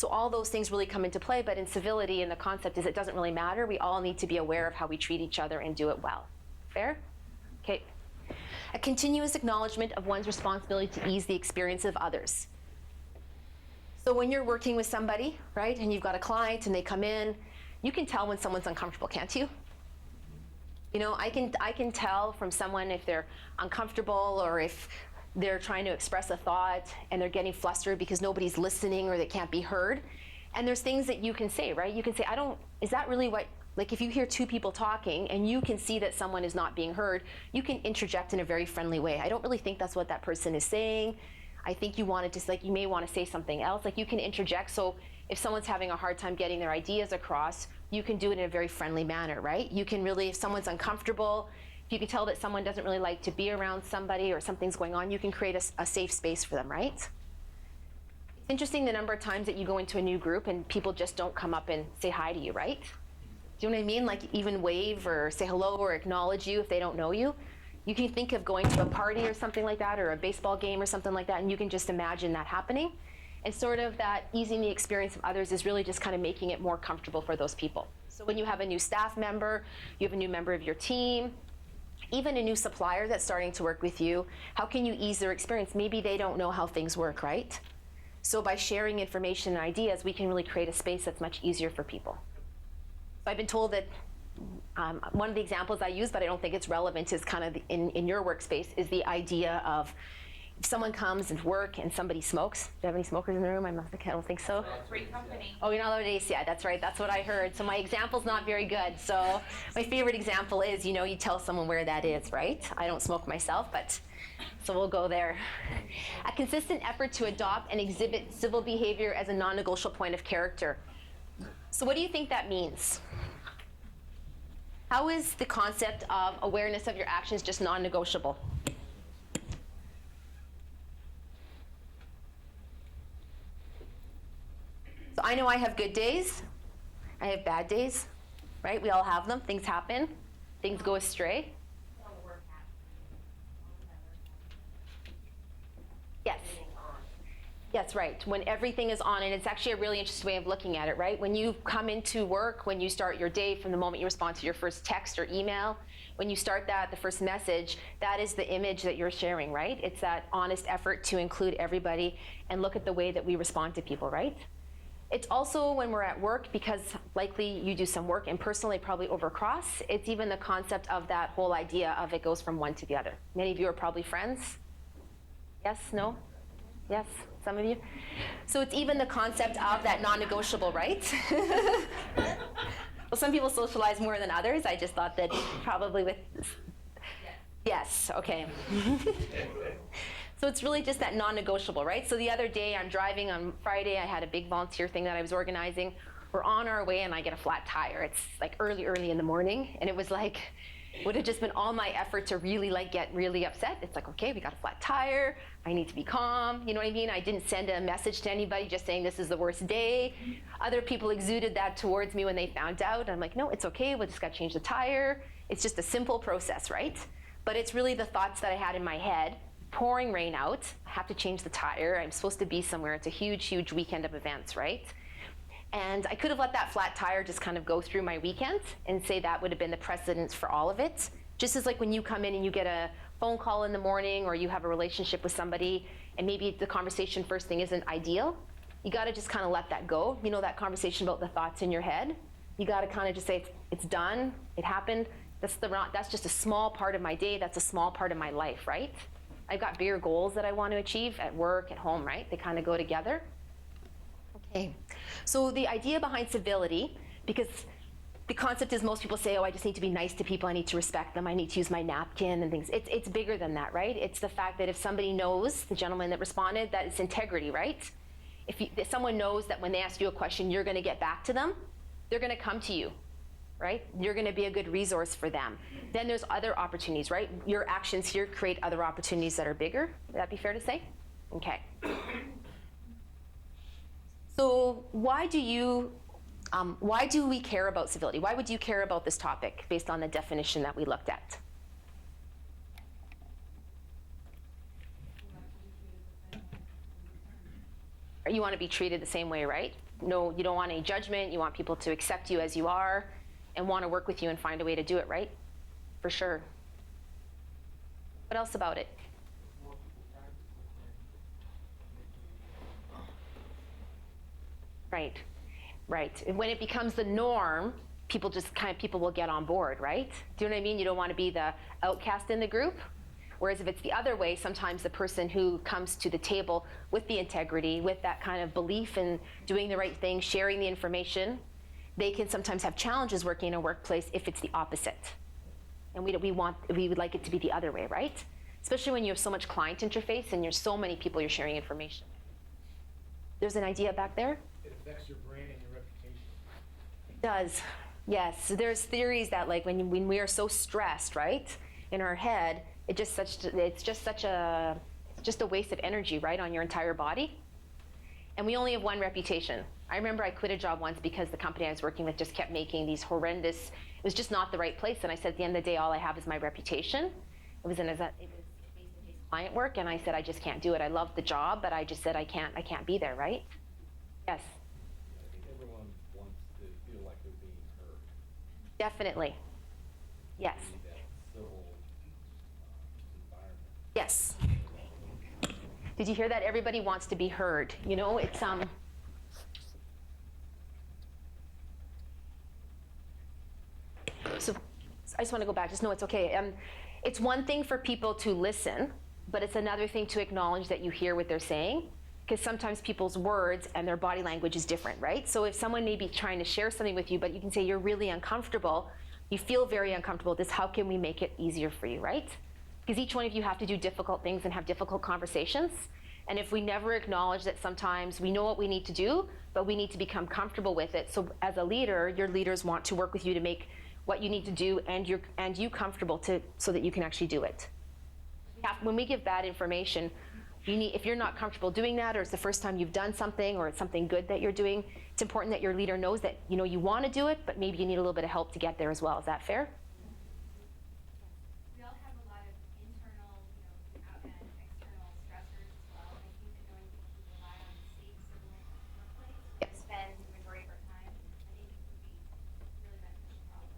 So all those things really come into play, but in civility, and the concept is it doesn't really matter. We all need to be aware of how we treat each other and do it well. Fair? Okay. A continuous acknowledgement of one's responsibility to ease the experience of others. So when you're working with somebody, right, and you've got a client and they come in, you can tell when someone's uncomfortable, can't you? You know, I can tell from someone if they're uncomfortable or if they're trying to express a thought and they're getting flustered because nobody's listening or they can't be heard. And there's things that you can say, right? You can say, is that really what, like if you hear two people talking and you can see that someone is not being heard, you can interject in a very friendly way. I don't really think that's what that person is saying. I think you want to just, like, you may want to say something else. Like, you can interject. So if someone's having a hard time getting their ideas across, you can do it in a very friendly manner, right? You can really, if someone's uncomfortable, if you can tell that someone doesn't really like to be around somebody or something's going on, you can create a safe space for them, right? It's interesting the number of times that you go into a new group and people just don't come up and say hi to you, right? Do you know what I mean? Like, even wave or say hello or acknowledge you if they don't know you. You can think of going to a party or something like that, or a baseball game or something like that, and you can just imagine that happening. And sort of that easing the experience of others is really just kind of making it more comfortable for those people. So when you have a new staff member, you have a new member of your team, even a new supplier that's starting to work with you, how can you ease their experience? Maybe they don't know how things work, right? So by sharing information and ideas, we can really create a space that's much easier for people. So I've been told that one of the examples I use, but I don't think it's relevant, is kind of in your workspace, is the idea of if someone comes and work and somebody smokes. Do you have any smokers in the room? I don't think so. Free company. Oh, you're not allowed to AC. Yeah, that's right. That's what I heard. So my example's not very good. So my favorite example is, you know, you tell someone where that is, right? I don't smoke myself, but so we'll go there. A consistent effort to adopt and exhibit civil behavior as a non-negotiable point of character. So what do you think that means? How is the concept of awareness of your actions just non-negotiable? So I know I have good days. I have bad days, right? We all have them. Things happen. Things go astray. Yes. That's right. When everything is on, and it's actually a really interesting way of looking at it, right? When you come into work, when you start your day, from the moment you respond to your first text or email, when you start that, the first message, that is the image that you're sharing, right? It's that honest effort to include everybody and look at the way that we respond to people, right? It's also when we're at work, because likely you do some work and personally probably overcross. It's even the concept of that whole idea of it goes from one to the other. Many of you are probably friends. Yes? No? Yes? Some of you? So it's even the concept of that non-negotiable, right? Well, some people socialize more than others. I just thought that probably with... Yes, okay. So it's really just that non-negotiable, right? So the other day, I'm driving on Friday. I had a big volunteer thing that I was organizing. We're on our way, and I get a flat tire. It's like early in the morning, and it was like, would have just been all my effort to really get really upset. It's like, okay, we got a flat tire. I need to be calm. You know what I mean? I didn't send a message to anybody just saying this is the worst day. Other people exuded that towards me when they found out. I'm like, no, it's okay. We just got to change the tire. It's just a simple process, right? But it's really the thoughts that I had in my head. Pouring rain out. I have to change the tire. I'm supposed to be somewhere. It's a huge, huge weekend of events, right? And I could have let that flat tire just kind of go through my weekend and say that would have been the precedence for all of it. Just as like when you come in and you get a phone call in the morning, or you have a relationship with somebody and maybe the conversation first thing isn't ideal, you got to just kind of let that go. You know, that conversation about the thoughts in your head, you got to kind of just say, it's done, it happened. That's just a small part of my day. That's a small part of my life, right? I've got bigger goals that I want to achieve at work, at home, right? They kind of go together. Okay, so the idea behind civility, because the concept is most people say, oh, I just need to be nice to people, I need to respect them, I need to use my napkin and things. It's bigger than that, right? It's the fact that if somebody knows, the gentleman that responded, that it's integrity, right? If someone knows that when they ask you a question, you're going to get back to them, they're going to come to you, right? You're going to be a good resource for them. Then there's other opportunities, right? Your actions here create other opportunities that are bigger. Would that be fair to say? Okay. So why do we care about civility? Why would you care about this topic based on the definition that we looked at? You want to be treated the same way, right? No, you don't want any judgment. You want people to accept you as you are and want to work with you and find a way to do it, right? For sure. What else about it? Right, right. And when it becomes the norm, people will get on board, right? Do you know what I mean? You don't want to be the outcast in the group. Whereas if it's the other way, sometimes the person who comes to the table with the integrity, with that kind of belief in doing the right thing, sharing the information, they can sometimes have challenges working in a workplace if it's the opposite. And we would like it to be the other way, right? Especially when you have so much client interface and there's so many people you're sharing information. There's an idea back there? It affects your brand and your reputation. It does, yes. There's theories that like when we are so stressed, right, in our head, it's just a waste of energy, right, on your entire body. And we only have one reputation. I remember I quit a job once because the company I was working with just kept making these horrendous, it was just not the right place. And I said, at the end of the day, all I have is my reputation. It was face-to-face client work, and I said, I just can't do it. I love the job, but I just said, I can't be there, right? Yes? I think everyone wants to feel like they're being heard. Definitely. Yes. They need that civil environment. Yes. Did you hear that? Everybody wants to be heard. You know, it's So I just want to go back. Just know it's okay. It's one thing for people to listen, but it's another thing to acknowledge that you hear what they're saying, because sometimes people's words and their body language is different, right? So if someone may be trying to share something with you, but you can say you're really uncomfortable, you feel very uncomfortable with this, how can we make it easier for you, right? Because each one of you have to do difficult things and have difficult conversations. And if we never acknowledge that sometimes we know what we need to do, but we need to become comfortable with it. So as a leader, your leaders want to work with you to make what you need to do and you comfortable so that you can actually do it. When we give bad information, if you're not comfortable doing that, or it's the first time you've done something, or it's something good that you're doing, it's important that your leader knows that you want to do it, but maybe you need a little bit of help to get there as well. Is that fair? We all have a lot of internal, and external stressors as well. And I think that knowing that we rely on safe, civil workplace to spend the majority of our time, I think it would be really beneficial for all of us.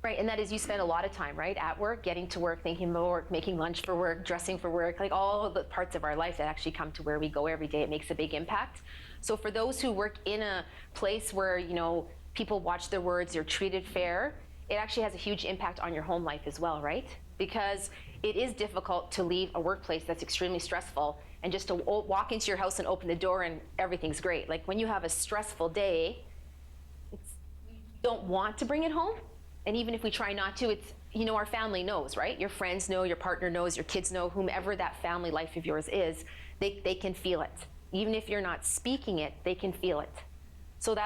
Right, and that is you spend a lot of time, right, at work, getting to work, thinking about work, making lunch for work, dressing for work, like all the parts of our life that actually come to where we go every day. It makes a big impact. So for those who work in a place where, people watch their words, you're treated fair, it actually has a huge impact on your home life as well, right? Because it is difficult to leave a workplace that's extremely stressful and just to walk into your house and open the door and everything's great. Like when you have a stressful day, you don't want to bring it home. And even if we try not to, it's, our family knows, right? Your friends know, your partner knows, your kids know, whomever that family life of yours is, they can feel it. Even if you're not speaking it, they can feel it. So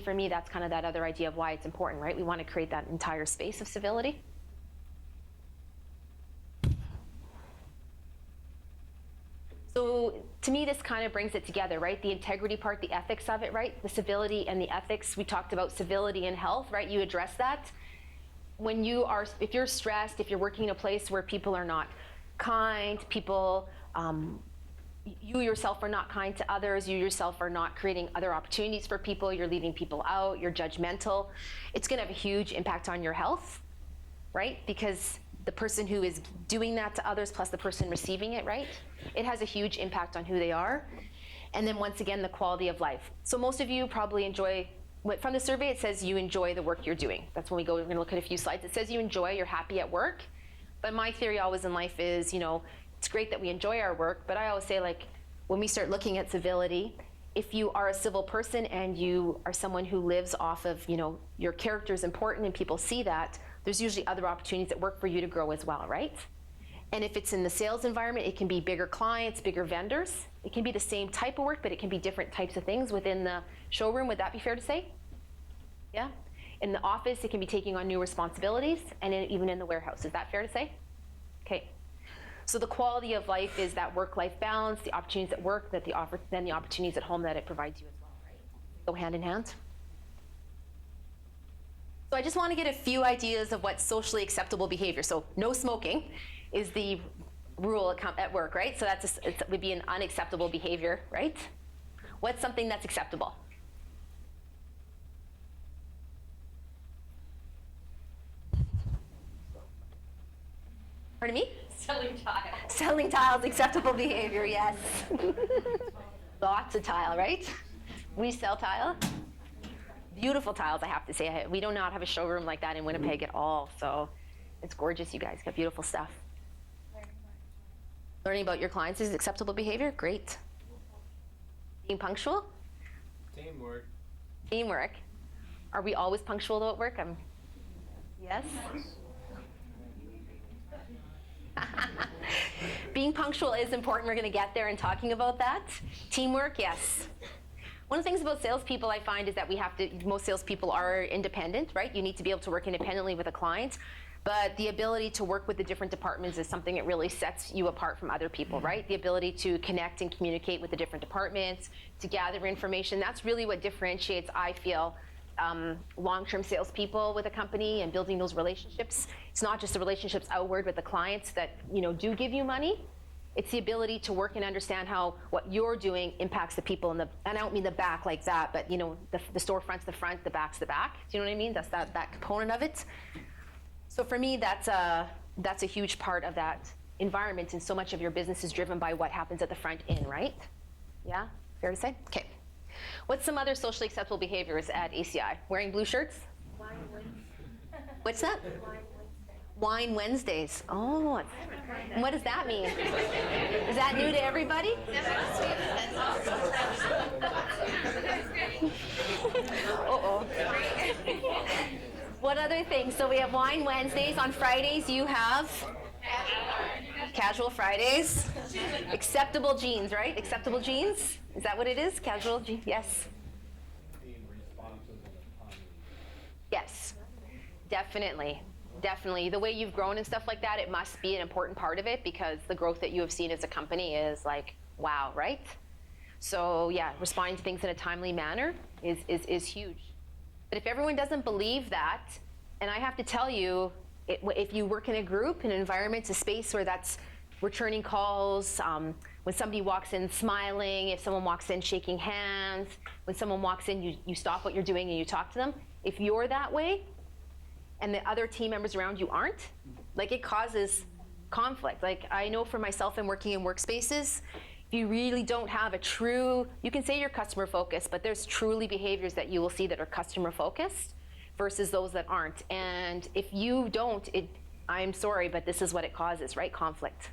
for me, that's kind of that other idea of why it's important, right? We want to create that entire space of civility. So to me, this kind of brings it together, right? The integrity part, the ethics of it, right? The civility and the ethics. We talked about civility and health, right? You address that. If you're stressed, if you're working in a place where people are not kind, you yourself are not kind to others, you yourself are not creating other opportunities for people, you're leaving people out, you're judgmental, it's going to have a huge impact on your health, right? Because the person who is doing that to others plus the person receiving it, right? It has a huge impact on who they are. And then once again, the quality of life. So most of you probably enjoy, from the survey, it says you enjoy the work you're doing. That's when we're going to look at a few slides. It says you enjoy, you're happy at work. But my theory always in life is, it's great that we enjoy our work, but I always say, like, when we start looking at civility, if you are a civil person and you are someone who lives off of, your character is important and people see that, there's usually other opportunities at work for you to grow as well, right? And if it's in the sales environment, it can be bigger clients, bigger vendors. It can be the same type of work, but it can be different types of things within the showroom. Would that be fair to say? Yeah? In the office, it can be taking on new responsibilities, and even in the warehouse. Is that fair to say? Okay. So the quality of life is that work-life balance, the opportunities at work that then the opportunities at home that it provides you as well, right? Go hand in hand. So I just want to get a few ideas of what's socially acceptable behavior. So no smoking is the rule at work, right? So it would be an unacceptable behavior, right? What's something that's acceptable? Pardon me? Selling tiles. Selling tiles, acceptable behavior, yes. Lots of tile, right? We sell tile. Beautiful tiles, I have to say. We do not have a showroom like that in Winnipeg at all, so it's gorgeous, you guys got beautiful stuff. Learning about your clients is acceptable behavior, great. Being punctual? Teamwork. Teamwork. Are we always punctual though at work? Yes? Being punctual is important. We're going to get there and talking about that. Teamwork, yes. One of the things about salespeople I find is that most salespeople are independent, right? You need to be able to work independently with a client. But the ability to work with the different departments is something that really sets you apart from other people, right? The ability to connect and communicate with the different departments, to gather information, that's really what differentiates, I feel, long-term salespeople with a company and building those relationships. It's not just the relationships outward with the clients that do give you money. It's the ability to work and understand how what you're doing impacts the people and I don't mean the back like that, but the storefront's the front, the back's the back. Do you know what I mean? That's that component of it. So for me, that's a huge part of that environment, and so much of your business is driven by what happens at the front end, right? Yeah, fair to say? Okay. What's some other socially acceptable behaviors at ACI? Wearing blue shirts? Wine Wednesday. What's that? Wine Wednesday. Wine Wednesdays. Oh, and what does that mean? Is that new to everybody? Uh-oh. What other things? So we have Wine Wednesdays. On Fridays, you have Casual Fridays. Acceptable jeans, right? Acceptable jeans? Is that what it is? Casual jeans? Yes. Being responsive and timely. Yes. Definitely. Definitely. The way you've grown and stuff like that, it must be an important part of it because the growth that you have seen as a company is like, wow, right? So yeah, responding to things in a timely manner is huge. But if everyone doesn't believe that, and I have to tell you, if you work in a group, an environment, a space where that's returning calls, when somebody walks in smiling, if someone walks in shaking hands, when someone walks in, you stop what you're doing and you talk to them. If you're that way, and the other team members around you aren't, like it causes conflict. Like I know for myself and working in workspaces, if you really don't have a true, you can say you're customer focused, but there's truly behaviors that you will see that are customer focused versus those that aren't. And if you don't, I'm sorry, but this is what it causes, right? Conflict.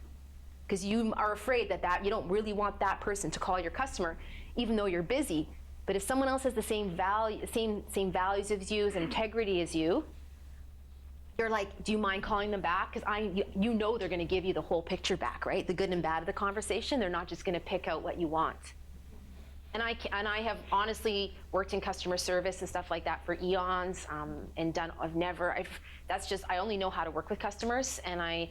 Because you are afraid that you don't really want that person to call your customer, even though you're busy. But if someone else has the same values as you, as integrity as you, you're like, do you mind calling them back? Because you know they're going to give you the whole picture back, right? The good and bad of the conversation. They're not just going to pick out what you want. And I have honestly worked in customer service and stuff like that for eons, and I only know how to work with customers, and I